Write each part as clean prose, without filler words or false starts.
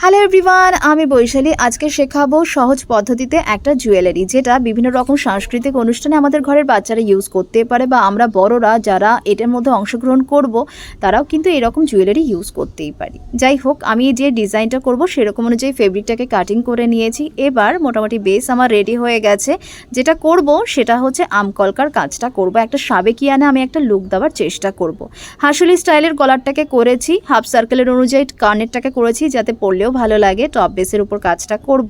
Hello everyone, আমি বৈশালী। আজকে শেখাবো সহজ পদ্ধতিতে একটা জুয়েলারি, যেটা বিভিন্ন রকম সাংস্কৃতিক অনুষ্ঠানে আমাদের ঘরের বাচ্চারা ইউজ করতে পারে, বা আমরা বড়রা যারা এটার মধ্যে অংশগ্রহণ করব তারাও কিন্তু এরকম জুয়েলারি ইউজ করতেই পারি। যাই হোক, আমি যে ডিজাইনটা করব সেরকম অনুযায়ী ফেব্রিকটাকে কাটিং করে নিয়েছি। এবার মোটামুটি বেস আমার রেডি হয়ে গেছে। যেটা করব সেটা হচ্ছে আমকলকার কাজটা করব। একটা সাবেকিয়ানা আমি একটা লুক দেওয়ার চেষ্টা করব। হাসুলি স্টাইলের গলারটাকে করেছি, হাফ সার্কেলের অনুযায়ী কানেরটাকে করেছি যাতে পরলেও ভালো লাগে। টপ বেসের উপর কাজটা করব।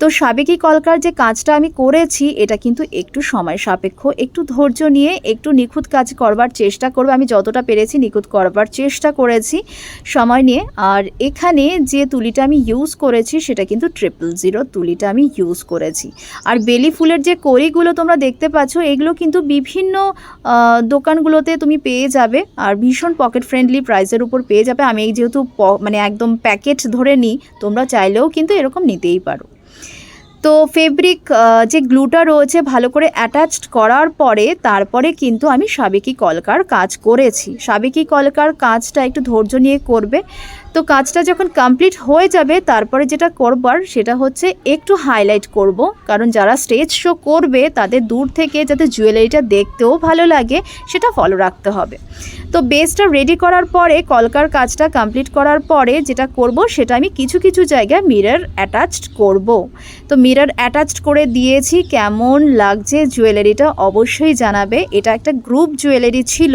তো সাবেকি কলকার যে কাজটা আমি করেছি এটা কিন্তু একটু সময় সাপেক্ষ, একটু ধৈর্য নিয়ে একটু নিখুঁত কাজ করবার চেষ্টা করবে। আমি যতটা পেরেছি নিখুঁত করবার চেষ্টা করেছি সময় নিয়ে। আর এখানে যে তুলিটা আমি ইউজ করেছি সেটা কিন্তু 000 তুলিটা আমি ইউজ করেছি। আর বেলি ফুলের যে কড়িগুলো তোমরা দেখতে পাচ্ছ এগুলো কিন্তু বিভিন্ন দোকানগুলোতে তুমি পেয়ে যাবে, আর ভীষণ পকেট ফ্রেন্ডলি প্রাইসের উপর পেয়ে যাবে। আমি যেহেতু মানে একদম প্যাকেট ধরে নিই, তোমরা চাইলেও কিন্তু এরকম নিতেই পারো। তো ফেব্রিক যে গ্লুটা রয়েছে ভালো করে অ্যাটাচড করার পরে তারপরে কিন্তু আমি সাবেকি কলকার কাজ করেছি। সাবেকি কলকার কাজটা একটু ধৈর্য নিয়ে করবে। তো কাজটা যখন কমপ্লিট হয়ে যাবে তারপরে যেটা করবার সেটা হচ্ছে একটু হাইলাইট করব, কারণ যারা স্টেজ শো করবে তাদের দূর থেকে যাতে জুয়েলারিটা দেখতেও ভালো লাগে সেটা ফলো রাখতে হবে। তো বেসটা রেডি করার পরে কলকার কাজটা কমপ্লিট করার পরে যেটা করব সেটা আমি কিছু কিছু জায়গায় মিরর অ্যাটাচড করব। তো মিরর অ্যাটাচড করে দিয়েছি। কেমন লাগছে জুয়েলারিটা অবশ্যই জানাবে। এটা একটা গ্রুপ জুয়েলারি ছিল,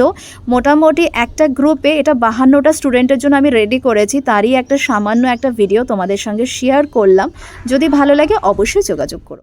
মোটামুটি একটা গ্রুপে এটা 52টা স্টুডেন্টের জন্য আমি রেডি করেছি। তারই একটা সামান্য একটা ভিডিও তোমাদের সঙ্গে শেয়ার করলাম। যদি ভালো লাগে অবশ্যই যোগাযোগ করো।